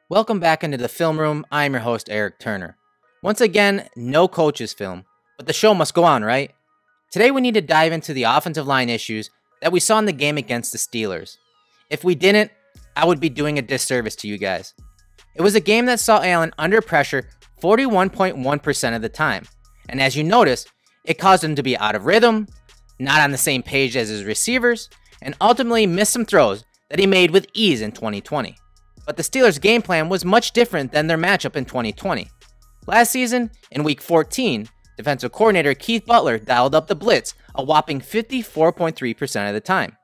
Welcome back into the film room. I'm your host, Eric Turner. Once again, no coaches film, but the show must go on, right? Today we need to dive into the offensive line issues that we saw in the game against the Steelers. If we didn't, I would be doing a disservice to you guys. It was a game that saw Allen under pressure 41.1% of the time, and as you notice, it caused him to be out of rhythm, not on the same page as his receivers, and ultimately missed some throws that he made with ease in 2020. But the Steelers' game plan was much different than their matchup in 2020. Last season, in Week 14, defensive coordinator Keith Butler dialed up the blitz a whopping 54.3% of the time.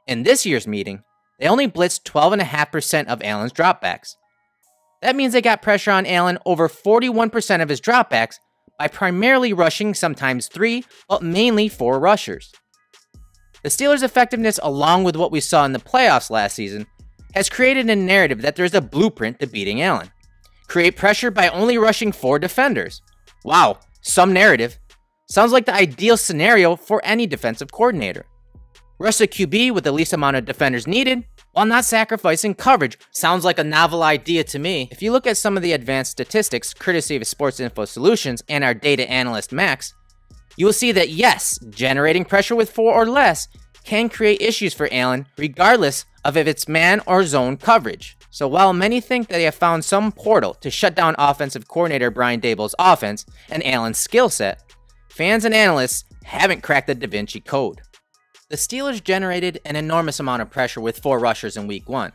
In this year's meeting, they only blitzed 12.5% of Allen's dropbacks. That means they got pressure on Allen over 41% of his dropbacks by primarily rushing sometimes 3, but mainly 4 rushers. The Steelers' effectiveness, along with what we saw in the playoffs last season, has created a narrative that there's a blueprint to beating Allen. Create pressure by only rushing 4 defenders. Wow, some narrative. Sounds like the ideal scenario for any defensive coordinator. Rush the QB with the least amount of defenders needed, while not sacrificing coverage. Sounds like a novel idea to me. If you look at some of the advanced statistics, courtesy of Sports Info Solutions and our data analyst Max, you will see that yes, generating pressure with 4 or less can create issues for Allen, regardless of if it's man or zone coverage. So while many think that they have found some portal to shut down offensive coordinator Brian Daboll's offense and Allen's skill set, fans and analysts haven't cracked the Da Vinci Code. The Steelers generated an enormous amount of pressure with 4 rushers in Week 1,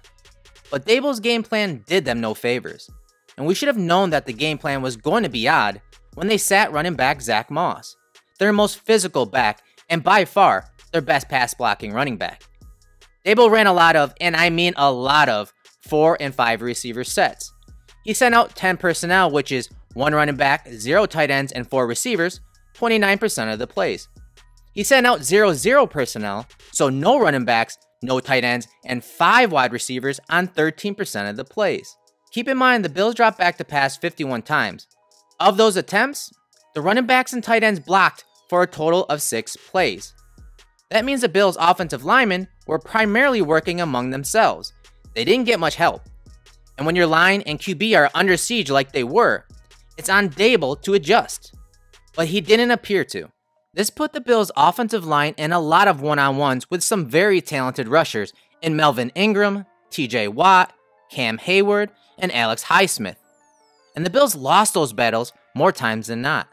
but Daboll's game plan did them no favors, and we should have known that the game plan was going to be odd when they sat running back Zach Moss, their most physical back and by far their best pass blocking running back. Daboll ran a lot of, and I mean a lot of, 4 and 5 receiver sets. He sent out 10 personnel, which is 1 running back, 0 tight ends, and 4 receivers, 29% of the plays. He sent out 0-0 personnel, so no running backs, no tight ends, and 5 wide receivers on 13% of the plays. Keep in mind the Bills dropped back to pass 51 times. Of those attempts, the running backs and tight ends blocked for a total of 6 plays. That means the Bills' offensive linemen were primarily working among themselves. They didn't get much help. And when your line and QB are under siege like they were, it's on Daboll to adjust. But he didn't appear to. This put the Bills' offensive line in a lot of one-on-ones with some very talented rushers in Melvin Ingram, TJ Watt, Cam Hayward, and Alex Highsmith. And the Bills lost those battles more times than not.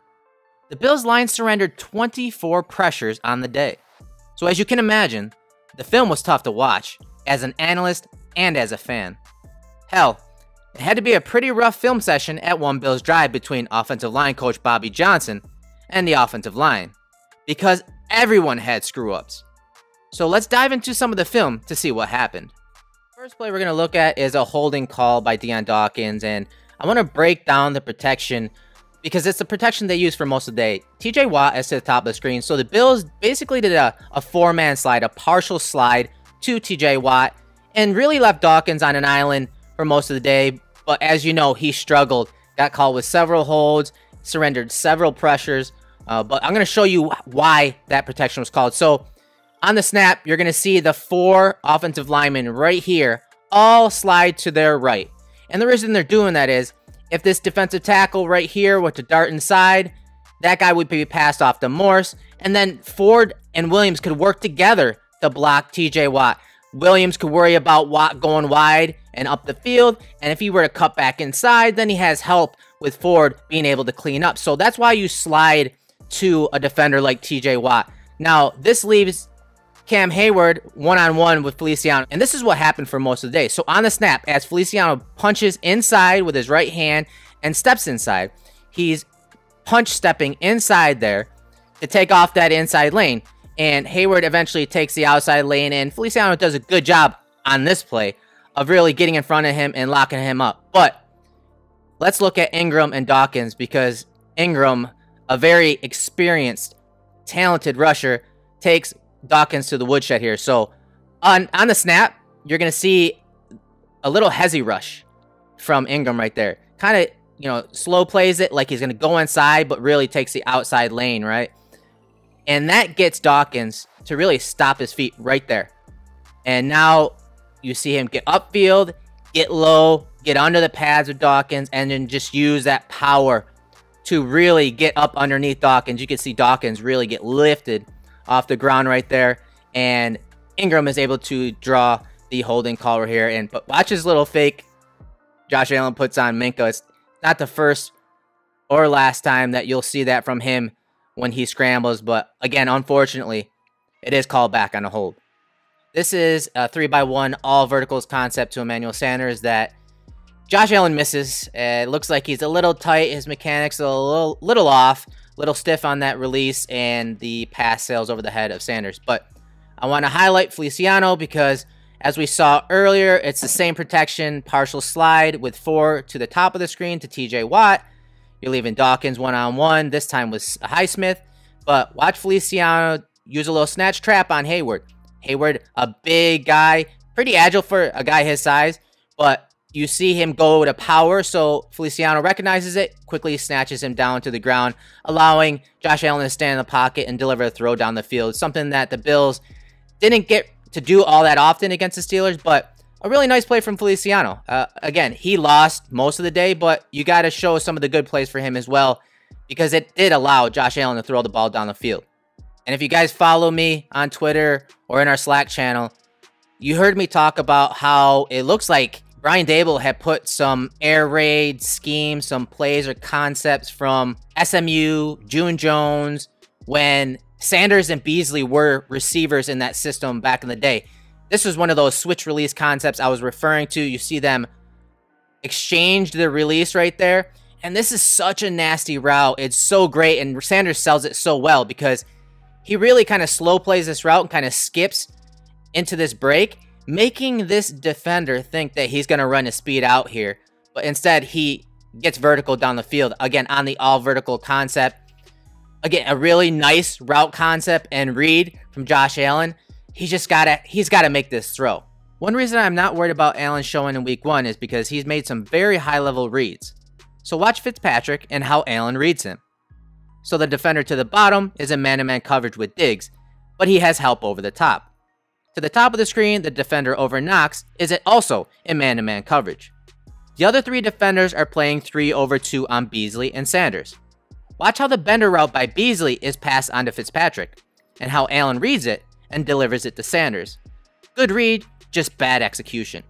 The Bills' line surrendered 24 pressures on the day. So as you can imagine, the film was tough to watch, as an analyst and as a fan. Hell, it had to be a pretty rough film session at one Bills drive between offensive line coach Bobby Johnson and the offensive line, because everyone had screw-ups. So let's dive into some of the film to see what happened. First play we're going to look at is a holding call by Ingram and Dawkins, and I want to break down the protection because it's the protection they use for most of the day. TJ Watt is to the top of the screen, so the Bills basically did a 4-man slide, a partial slide to TJ Watt, and really left Dawkins on an island for most of the day. But as you know, he struggled, got called with several holds, surrendered several pressures. But I'm going to show you why that protection was called. So on the snap, you're going to see the 4 offensive linemen right here all slide to their right. And the reason they're doing that is if this defensive tackle right here were to dart inside, that guy would be passed off to Morse, and then Ford and Williams could work together to block TJ Watt. Williams could worry about Watt going wide and up the field, and if he were to cut back inside, then he has help with Ford being able to clean up. So that's why you slide to a defender like TJ Watt. Now, this leaves Cam Hayward one-on-one with Feliciano, and this is what happened for most of the day. So on the snap, as Feliciano punches inside with his right hand and steps inside, he's punch-stepping inside there to take off that inside lane, and Hayward eventually takes the outside lane, and Feliciano does a good job on this play of really getting in front of him and locking him up. But let's look at Ingram and Dawkins, because Ingram, a very experienced, talented rusher, takes Dawkins to the woodshed here. So on the snap, you're going to see a little hezzy rush from Ingram right there. Kind of, slow plays it like he's going to go inside, but really takes the outside lane, right? And that gets Dawkins to really stop his feet right there. And now you see him get upfield. get low, get under the pads with Dawkins, and then just use that power to really get up underneath Dawkins. You can see Dawkins really get lifted off the ground right there, and Ingram is able to draw the holding call right here. But watch his little fake Josh Allen puts on Minkah. It's not the first or last time that you'll see that from him when he scrambles, but again, unfortunately, it is called back on a hold. This is a 3x1 all verticals concept to Emmanuel Sanders that Josh Allen misses. It looks like he's a little tight. His mechanics are a little off, a little stiff on that release, and the pass sails over the head of Sanders. But I want to highlight Feliciano because, as we saw earlier, it's the same protection, partial slide with 4 to the top of the screen to TJ Watt. You're leaving Dawkins one-on-one. This time was Highsmith. But watch Feliciano use a little snatch trap on Hayward. Hayward, a big guy, pretty agile for a guy his size, but you see him go to power, so Feliciano recognizes it, quickly snatches him down to the ground, allowing Josh Allen to stand in the pocket and deliver a throw down the field, something that the Bills didn't get to do all that often against the Steelers, but a really nice play from Feliciano. Again, he lost most of the day, but you got to show some of the good plays for him as well, because it did allow Josh Allen to throw the ball down the field. And if you guys follow me on Twitter or in our Slack channel, you heard me talk about how it looks like Brian Daboll had put some air raid schemes, some plays or concepts from SMU, June Jones, when Sanders and Beasley were receivers in that system back in the day. This was one of those switch release concepts I was referring to. You see them exchange the release right there. And this is such a nasty route. It's so great, and Sanders sells it so well because he really kind of slow plays this route and kind of skips into this break, making this defender think that he's going to run his speed out here. But instead, he gets vertical down the field. Again, on the all vertical concept. Again, a really nice route concept and read from Josh Allen. He's got to make this throw. One reason I'm not worried about Allen showing in week 1 is because he's made some very high level reads. So watch Fitzpatrick and how Allen reads him. So the defender to the bottom is in man-to-man coverage with Diggs, but he has help over the top. To the top of the screen, the defender over Knox is also in man-to-man coverage. The other 3 defenders are playing 3 over 2 on Beasley and Sanders. Watch how the bender route by Beasley is passed on to Fitzpatrick, and how Allen reads it and delivers it to Sanders. Good read, just bad execution.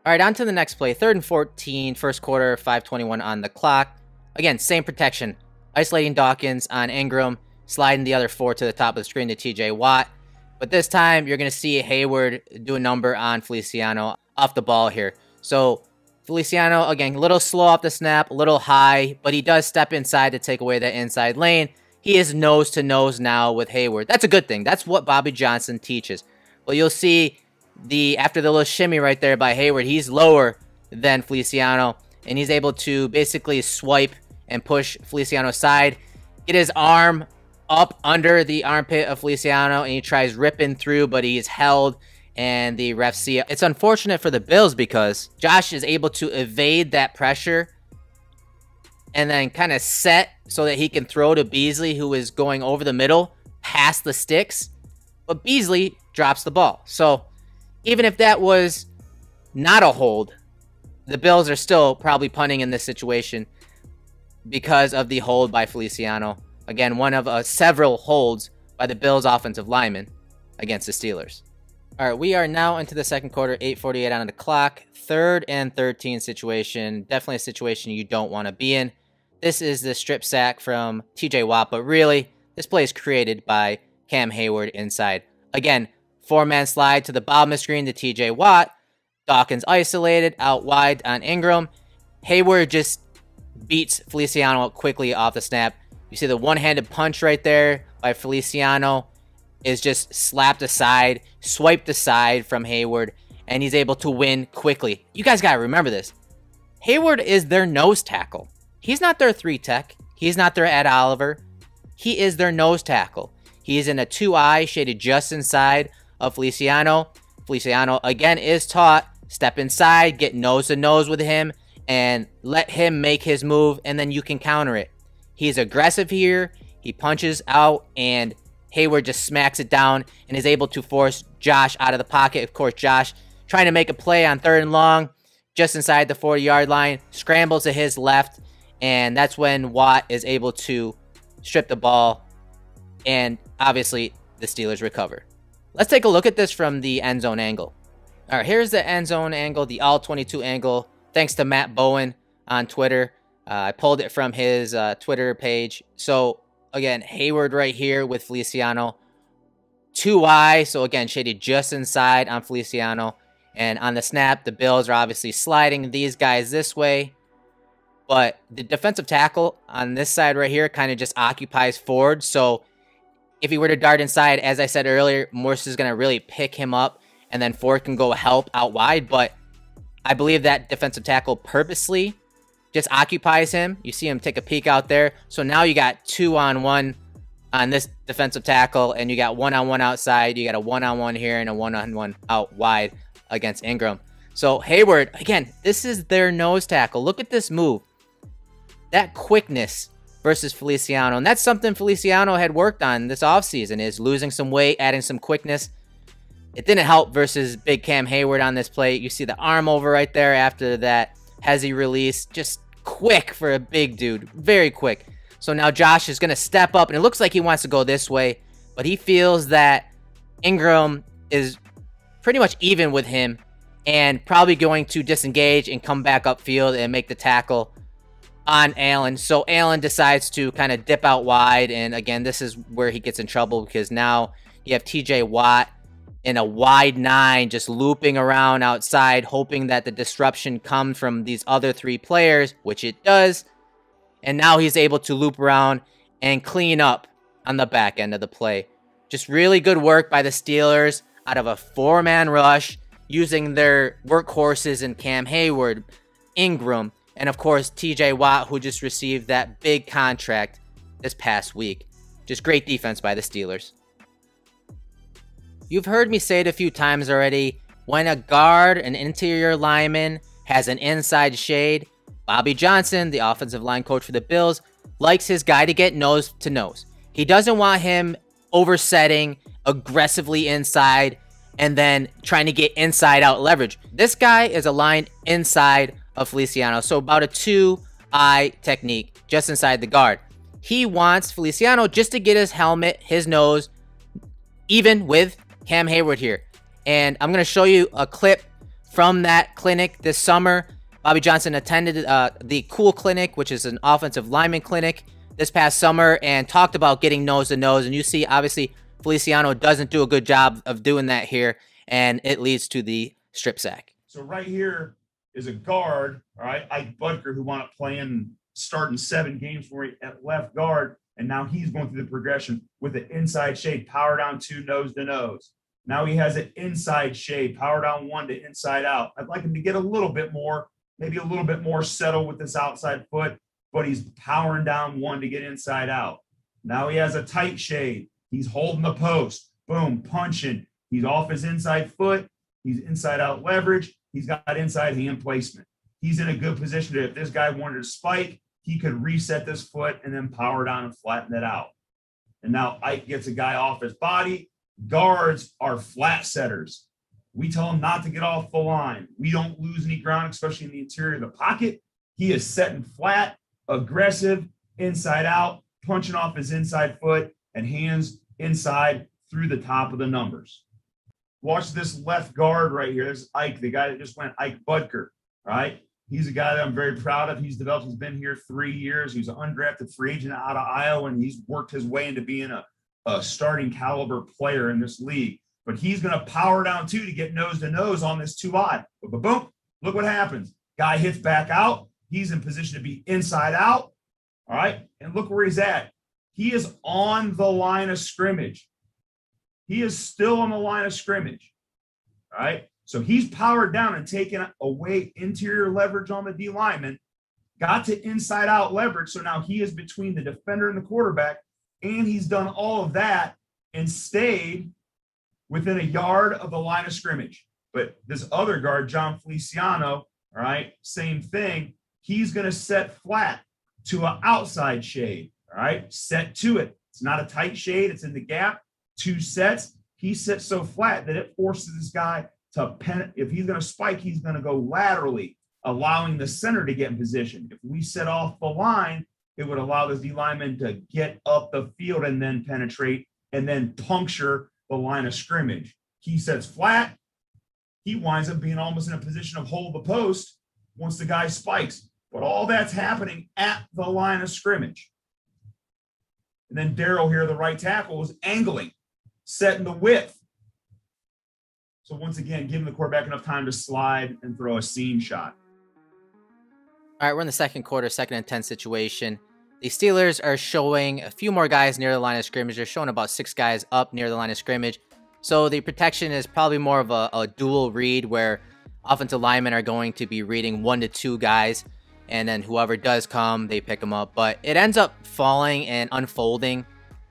Alright, on to the next play. 3rd and 14, first quarter, 5:21 on the clock. Again, same protection. Isolating Dawkins on Ingram, sliding the other 4 to the top of the screen to TJ Watt. But this time, you're going to see Hayward do a number on Feliciano off the ball here. So, Feliciano, again, a little slow off the snap, a little high, but he does step inside to take away that inside lane. He is nose to nose now with Hayward. That's a good thing. That's what Bobby Johnson teaches. Well, you'll see after the little shimmy right there by Hayward, he's lower than Feliciano, and he's able to basically swipe and push Feliciano aside, get his arm up under the armpit of Feliciano, and he tries ripping through, but he's held, and the refs see it. It's unfortunate for the Bills because Josh is able to evade that pressure and then kind of set so that he can throw to Beasley, who is going over the middle, past the sticks, but Beasley drops the ball. So even if that was not a hold, the Bills are still probably punting in this situation because of the hold by Feliciano. Again, one of several holds by the Bills offensive lineman against the Steelers. All right, we are now into the second quarter, 8:48 on the clock. 3rd and 13 situation. Definitely a situation you don't want to be in. This is the strip sack from TJ Watt, but really, this play is created by Cam Hayward inside. Again, 4-man slide to the bottom of the screen to TJ Watt. Dawkins isolated, out wide on Ingram. Hayward just beats Feliciano quickly off the snap. You see the one-handed punch right there by Feliciano is just slapped aside, swiped aside from Hayward, and he's able to win quickly. You guys got to remember this. Hayward is their nose tackle. He's not their 3-tech. He's not their Ed Oliver. He is their nose tackle. He is in a 2-eye shaded just inside of Feliciano. Feliciano, again, is taught, step inside, get nose to nose with him, and let him make his move, and then you can counter it. He's aggressive here. He punches out, and Hayward just smacks it down and is able to force Josh out of the pocket. Of course, Josh trying to make a play on 3rd and long. just inside the 40-yard line, scrambles to his left, and that's when Watt is able to strip the ball, and obviously the Steelers recover. Let's take a look at this from the end zone angle. All right, here's the end zone angle, the all-22 angle, thanks to Matt Bowen on Twitter. I pulled it from his Twitter page. So, again, Hayward right here with Feliciano. 2-eye, so again, shaded just inside on Feliciano. And on the snap, the Bills are obviously sliding these guys this way. But the defensive tackle on this side right here kind of just occupies forward. So if he were to dart inside, as I said earlier, Morse is going to really pick him up. And then Ford can go help out wide. But I believe that defensive tackle purposely just occupies him. You see him take a peek out there. So now you got 2-on-1 on this defensive tackle. And you got 1-on-1 outside. You got a 1-on-1 here and a 1-on-1 out wide against Ingram. So Hayward, again, this is their nose tackle. Look at this move. That quickness versus Feliciano. And that's something Feliciano had worked on this offseason, is losing some weight, adding some quickness. It didn't help versus big Cam Hayward on this play. You see the arm over right there after that hezzy release. Just quick for a big dude. Very quick. So now Josh is going to step up, and it looks like he wants to go this way, but he feels that Ingram is pretty much even with him and probably going to disengage and come back upfield and make the tackle on Allen. So Allen decides to kind of dip out wide, and again, this is where he gets in trouble because now you have TJ Watt in a wide 9 just looping around outside, hoping that the disruption comes from these other 3 players, which it does. And now he's able to loop around and clean up on the back end of the play. Just really good work by the Steelers out of a 4-man rush, using their workhorses in Cam Hayward, Ingram, and of course TJ Watt, who just received that big contract this past week. Just great defense by the Steelers. You've heard me say it a few times already. When a guard, an interior lineman, has an inside shade, Bobby Johnson, the offensive line coach for the Bills, likes his guy to get nose to nose. He doesn't want him oversetting aggressively inside and then trying to get inside out leverage. This guy is aligned inside of Feliciano, so about a 2-eye technique just inside the guard. He wants Feliciano just to get his helmet, his nose, even with Cam Hayward here. And I'm going to show you a clip from that clinic this summer. Bobby Johnson attended the Cool Clinic, which is an offensive lineman clinic, this past summer, and talked about getting nose to nose. And you see, obviously, Feliciano doesn't do a good job of doing that here, and it leads to the strip sack. So right here is a guard, all right, Ike Butker, who wound up playing, starting 7 games for me at left guard, and now he's going through the progression with an inside shade, power down 2, nose to nose. Now he has an inside shade, power down 1 to inside out. I'd like him to get a little bit more, maybe a little bit more settled with this outside foot, but he's powering down 1 to get inside out. Now he has a tight shade. He's holding the post. Boom, punching. He's off his inside foot. He's inside out leverage. He's got inside hand placement. He's in a good position to, if this guy wanted to spike, he could reset this foot and then power down and flatten it out. And now Ike gets a guy off his body. Guards are flat setters. We tell him not to get off the line. We don't lose any ground, especially in the interior of the pocket. He is setting flat, aggressive, inside out, punching off his inside foot and hands inside through the top of the numbers. Watch this left guard right here. This is Ike, the guy that just went, Ike Butker, right? He's a guy that I'm very proud of. He's developed. He's been here 3 years. He's an undrafted free agent out of Iowa, and he's worked his way into being a starting caliber player in this league. But he's going to power down 2 to get nose to nose on this 2-eye. But boom, look what happens. Guy hits back out. He's in position to be inside out. All right. And look where he's at. He is on the line of scrimmage. He is still on the line of scrimmage. All right. So he's powered down and taken away interior leverage on the D lineman, got to inside out leverage. So now he is between the defender and the quarterback, and he's done all of that and stayed within a yard of the line of scrimmage. But this other guard, John Feliciano, all right, same thing. He's going to set flat to an outside shade, all right, set to it. It's not a tight shade. It's in the gap. 2 sets. He sits so flat that it forces this guy to pen. If he's going to spike, he's going to go laterally allowing the center to get in position. If we set off the line, it would allow the D lineman to get up the field and then penetrate and then puncture the line of scrimmage. He sets flat. He winds up being almost in a position of hold the post once the guy spikes. But all that's happening at the line of scrimmage. And then Darryl here, the right tackle, is angling, setting the width. So once again, giving the quarterback enough time to slide and throw a seam shot. All right, we're in the second quarter, 2nd and 10 situation. The Steelers are showing a few more guys near the line of scrimmage. They're showing about 6 guys up near the line of scrimmage. So the protection is probably more of a dual read where offensive linemen are going to be reading 1 to 2 guys. And then whoever does come, they pick them up. But it ends up falling and unfolding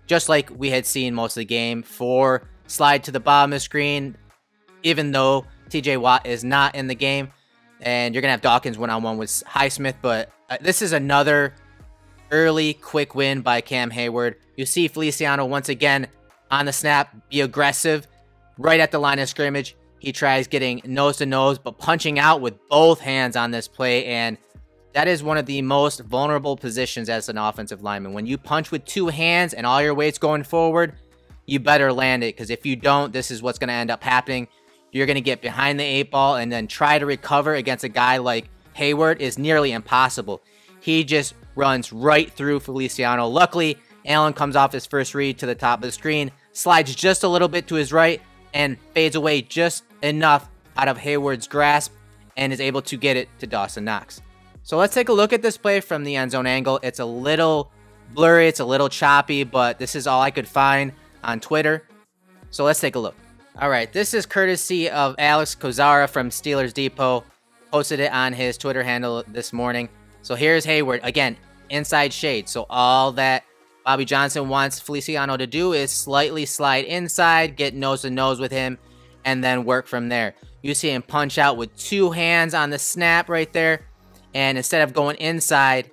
just like we had seen most of the game. 4 slide to the bottom of the screen, even though TJ Watt is not in the game. And you're going to have Dawkins one-on-one with Highsmith. But this is another early, quick win by Cam Hayward. You see Feliciano once again on the snap, be aggressive right at the line of scrimmage. He tries getting nose-to-nose, but punching out with both hands on this play. And that is one of the most vulnerable positions as an offensive lineman. When you punch with 2 hands and all your weight's going forward, you better land it. Because if you don't, this is what's going to end up happening. You're going to get behind the 8 ball and then try to recover against a guy like Hayward is nearly impossible. He just runs right through Feliciano. Luckily, Elam comes off his first read to the top of the screen, slides just a little bit to his right, and fades away just enough out of Hayward's grasp and is able to get it to Dawson Knox. So let's take a look at this play from the end zone angle. It's a little blurry, it's a little choppy, but this is all I could find on Twitter. So let's take a look. All right, this is courtesy of Alex Kozara from Steelers Depot. Posted it on his Twitter handle this morning. So here's Hayward, again, inside shade. So all that Bobby Johnson wants Feliciano to do is slightly slide inside, get nose-to-nose with him, and then work from there. You see him punch out with 2 hands on the snap right there. And instead of going inside,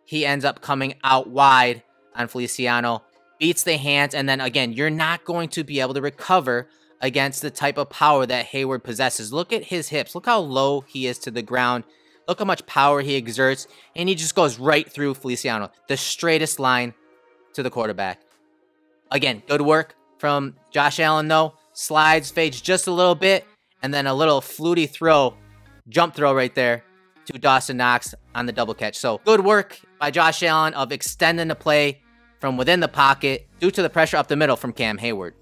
he ends up coming out wide on Feliciano, beats the hands, and then again, you're not going to be able to recover against the type of power that Hayward possesses. Look at his hips. Look how low he is to the ground. Look how much power he exerts, and he just goes right through Feliciano. The straightest line to the quarterback. Again, good work from Josh Allen, though. Slides, fades just a little bit, and then a little fluty throw, jump throw right there to Dawson Knox on the double catch. So good work by Josh Allen of extending the play from within the pocket due to the pressure up the middle from Cam Hayward.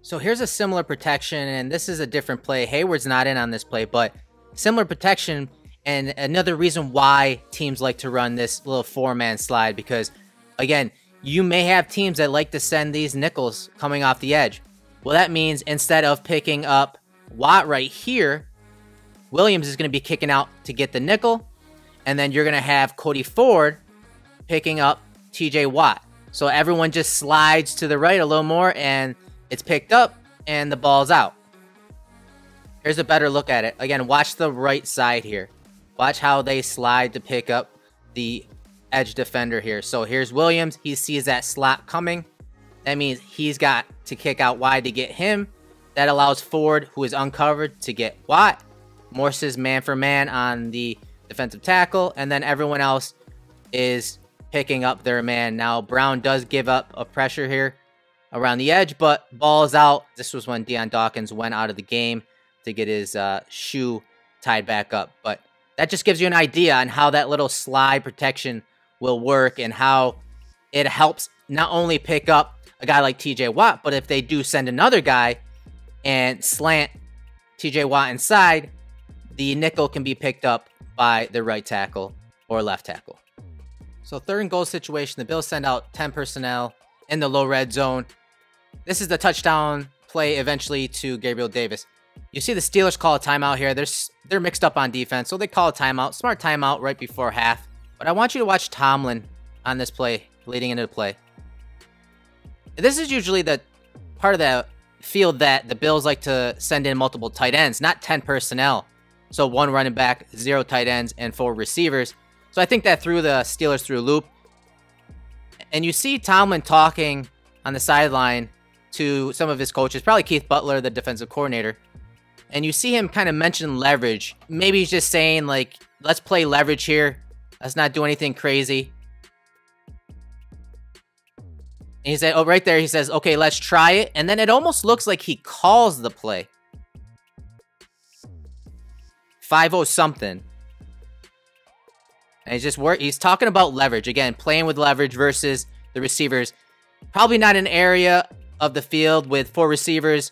So here's a similar protection, and this is a different play. Hayward's not in on this play, but similar protection, and another reason why teams like to run this little 4-man slide, because, again, you may have teams that like to send these nickels coming off the edge. Well, that means instead of picking up Watt right here, Williams is going to be kicking out to get the nickel, and then you're going to have Cody Ford picking up TJ Watt. So everyone just slides to the right a little more, and it's picked up, and the ball's out. Here's a better look at it. Again, watch the right side here. Watch how they slide to pick up the edge defender here. So here's Williams. He sees that slot coming. That means he's got to kick out wide to get him. That allows Ford, who is uncovered, to get Watt. Morse is man for man on the defensive tackle, and then everyone else is picking up their man. Now, Brown does give up a pressure here around the edge, but ball's out. This was when Deion Dawkins went out of the game to get his shoe tied back up. But that just gives you an idea on how that little slide protection will work and how it helps not only pick up a guy like TJ Watt, but if they do send another guy and slant TJ Watt inside, the nickel can be picked up by the right tackle or left tackle. So 3rd and goal situation, the Bills send out 10 personnel in the low red zone. This is the touchdown play eventually to Gabriel Davis. You see the Steelers call a timeout here. They're mixed up on defense, so they call a timeout. Smart timeout right before half. But I want you to watch Tomlin on this play, leading into the play. This is usually the part of the field that the Bills like to send in multiple tight ends, not 10 personnel. So 1 running back, 0 tight ends, and 4 receivers. So I think that threw the Steelers through a loop. And you see Tomlin talking on the sideline to some of his coaches, probably Keith Butler, the defensive coordinator. And you see him kind of mention leverage. Maybe he's just saying, like, let's play leverage here. Let's not do anything crazy. And he said, oh, right there, he says, okay, let's try it. And then it almost looks like he calls the play. 5-0 something. And he's talking about leverage. Again, playing with leverage versus the receivers. Probably not an area of the field with 4 receivers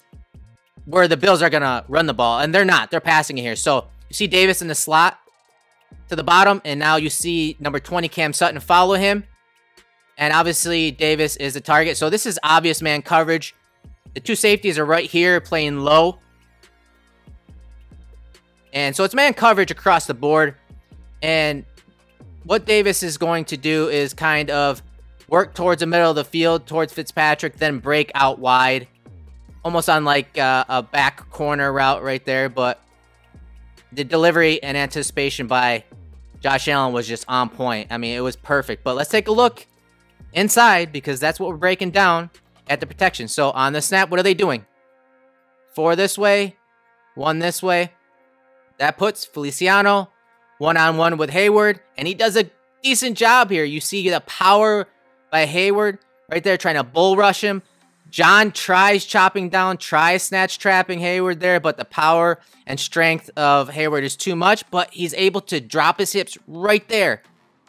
where the Bills are going to run the ball. And they're not. They're passing it here. So you see Davis in the slot to the bottom. And now you see number 20, Cam Sutton, follow him. And obviously, Davis is the target. So this is obvious man coverage. The 2 safeties are right here playing low. And so it's man coverage across the board. And what Davis is going to do is kind of work towards the middle of the field, towards Fitzpatrick, then break out wide. Almost on like a back corner route right there. But the delivery and anticipation by Josh Allen was just on point. I mean, it was perfect. But let's take a look inside, because that's what we're breaking down at the protection. So on the snap, what are they doing? 4 this way, 1 this way. That puts Feliciano one-on-one with Hayward, and he does a decent job here. You see the power by Hayward right there, trying to bull rush him. John tries chopping down, tries snatch trapping Hayward there, but the power and strength of Hayward is too much, but he's able to drop his hips right there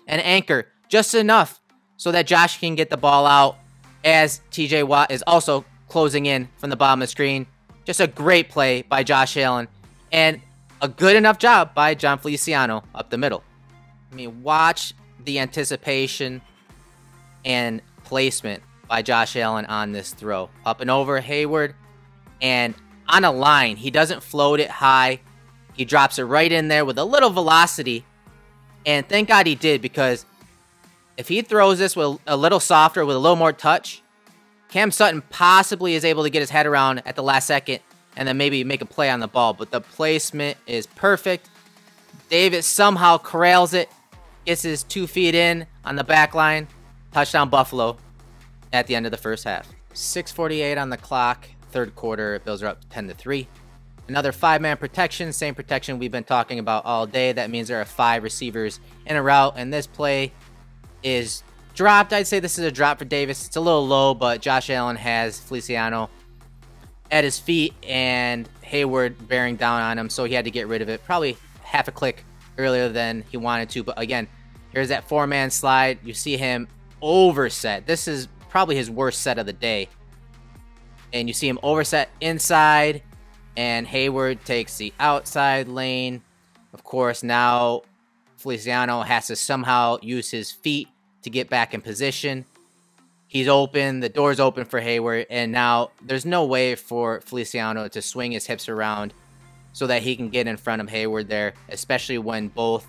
and anchor just enough so that Josh can get the ball out, as TJ Watt is also closing in from the bottom of the screen. Just a great play by Josh Allen, and a good enough job by John Feliciano up the middle. I mean, watch the anticipation and placement by Josh Allen on this throw. Up and over Hayward, and on a line. He doesn't float it high. He drops it right in there with a little velocity, and thank God he did, because if he throws this with a little softer, with a little more touch, Cam Sutton possibly is able to get his head around at the last second and then maybe make a play on the ball. But the placement is perfect. Davis somehow corrals it, gets his 2 feet in on the back line. Touchdown Buffalo at the end of the first half. 6:48 on the clock. Third quarter, Bills are up 10-3. Another 5-man protection, same protection we've been talking about all day. That means there are 5 receivers in a route, and this play is dropped. I'd say this is a drop for Davis. It's a little low, but Josh Allen has Feliciano at his feet and Hayward bearing down on him, so he had to get rid of it. Probably half a click earlier than he wanted to, but again, here's that 4-man slide. You see him overset. This is probably his worst set of the day. And you see him overset inside, and Hayward takes the outside lane. Of course, now Feliciano has to somehow use his feet to get back in position. He's open, the door's open for Hayward, and now there's no way for Feliciano to swing his hips around so that he can get in front of Hayward there, especially when both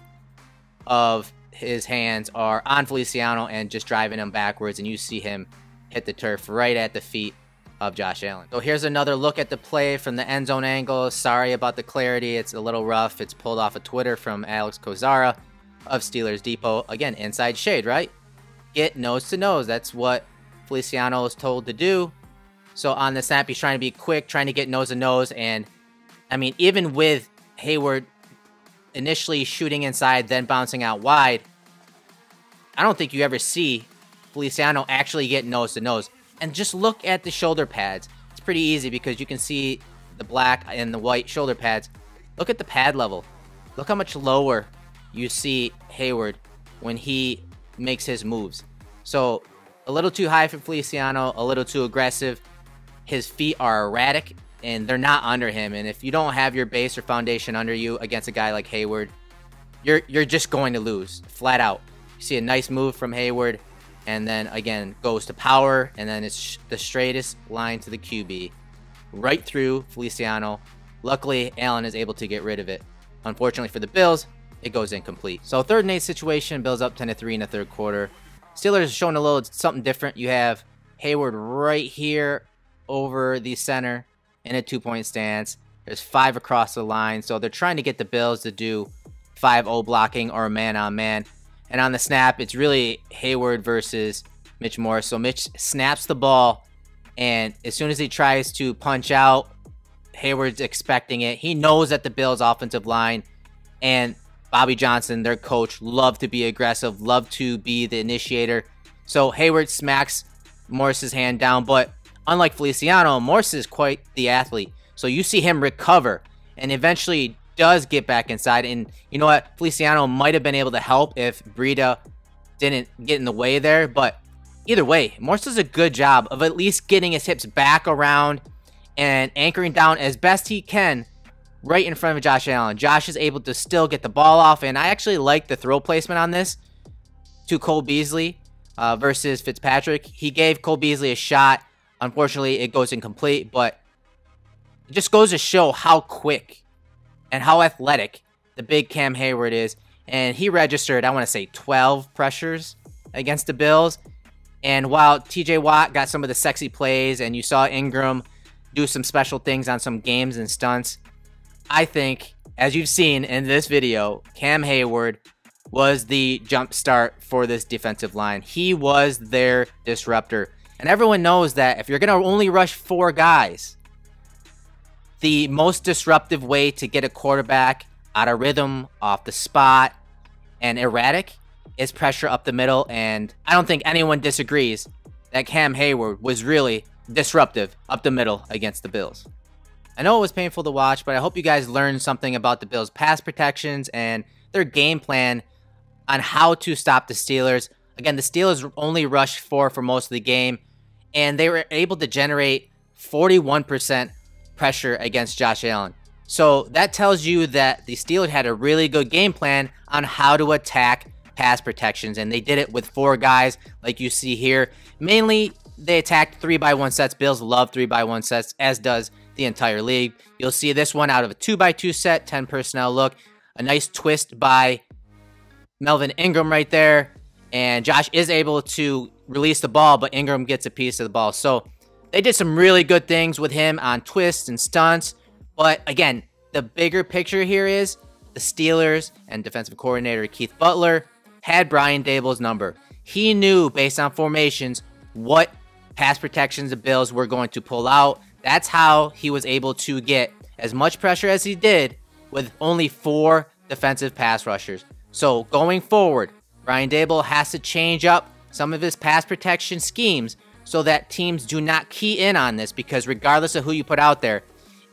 of his hands are on Feliciano and just driving him backwards, and you see him hit the turf right at the feet of Josh Allen. So here's another look at the play from the end zone angle. Sorry about the clarity, it's a little rough. It's pulled off of Twitter from Alex Kozara of Steelers Depot. Again, inside shade, right? Get nose to nose. That's what Feliciano is told to do. So on the snap, he's trying to be quick, trying to get nose to nose. And I mean, even with Hayward initially shooting inside, then bouncing out wide, I don't think you ever see Feliciano actually get nose to nose. And just look at the shoulder pads. It's pretty easy because you can see the black and the white shoulder pads. Look at the pad level. Look how much lower you see Hayward when he makes his moves. So a little too high for Feliciano, a little too aggressive. His feet are erratic and they're not under him. And if you don't have your base or foundation under you against a guy like Hayward, you're just going to lose flat out. You see a nice move from Hayward, and then again goes to power, and then it's the straightest line to the QB right through Feliciano. Luckily, Allen is able to get rid of it. Unfortunately for the Bills, it goes incomplete. So 3rd and 8 situation, Bills up 10-3 in the third quarter. Steelers showing a little something different. You have Hayward right here over the center in a 2-point stance. There's 5 across the line, so they're trying to get the Bills to do 5-0 blocking or man-on-man. And on the snap, it's really Hayward versus Mitch Moore. So Mitch snaps the ball, and as soon as he tries to punch out, Hayward's expecting it. He knows that the Bills offensive line and Bobby Johnson, their coach, love to be aggressive, love to be the initiator. So Hayward smacks Morris's hand down, but unlike Feliciano, Morris is quite the athlete. So you see him recover and eventually does get back inside. And you know what? Feliciano might have been able to help if Breida didn't get in the way there. But either way, Morris does a good job of at least getting his hips back around and anchoring down as best he can right in front of Josh Allen. Josh is able to still get the ball off. And I actually like the throw placement on this to Cole Beasley versus Fitzpatrick. He gave Cole Beasley a shot. Unfortunately, it goes incomplete, but it just goes to show how quick and how athletic the big Cam Hayward is. And he registered, I want to say, 12 pressures against the Bills. And while TJ Watt got some of the sexy plays and you saw Ingram do some special things on some games and stunts, I think, as you've seen in this video, Cam Hayward was the jump start for this defensive line. He was their disruptor. And everyone knows that if you're going to only rush 4 guys, the most disruptive way to get a quarterback out of rhythm, off the spot, and erratic is pressure up the middle. And I don't think anyone disagrees that Cam Hayward was really disruptive up the middle against the Bills. I know it was painful to watch, but I hope you guys learned something about the Bills' pass protections and their game plan on how to stop the Steelers. Again, the Steelers only rushed 4 for most of the game, and they were able to generate 41% pressure against Josh Allen. So that tells you that the Steelers had a really good game plan on how to attack pass protections, and they did it with 4 guys like you see here. Mainly, they attacked 3x1 sets. Bills love 3x1 sets, as does the entire league. You'll see this one out of a 2x2 set, 10 personnel look. A nice twist by Melvin Ingram right there. And Josh is able to release the ball, but Ingram gets a piece of the ball. So they did some really good things with him on twists and stunts. But again, the bigger picture here is the Steelers and defensive coordinator Keith Butler had Brian Daboll's number. He knew based on formations what pass protections the Bills were going to pull out. That's how he was able to get as much pressure as he did with only 4 defensive pass rushers. So going forward, Brian Daboll has to change up some of his pass protection schemes so that teams do not key in on this, because regardless of who you put out there,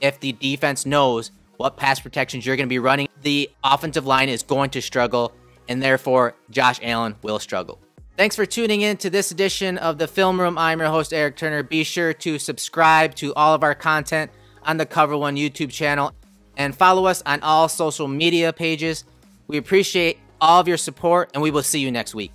if the defense knows what pass protections you're going to be running, the offensive line is going to struggle, and therefore Josh Allen will struggle. Thanks for tuning in to this edition of the Film Room. I'm your host, Eric Turner. Be sure to subscribe to all of our content on the Cover One YouTube channel and follow us on all social media pages. We appreciate all of your support, and we will see you next week.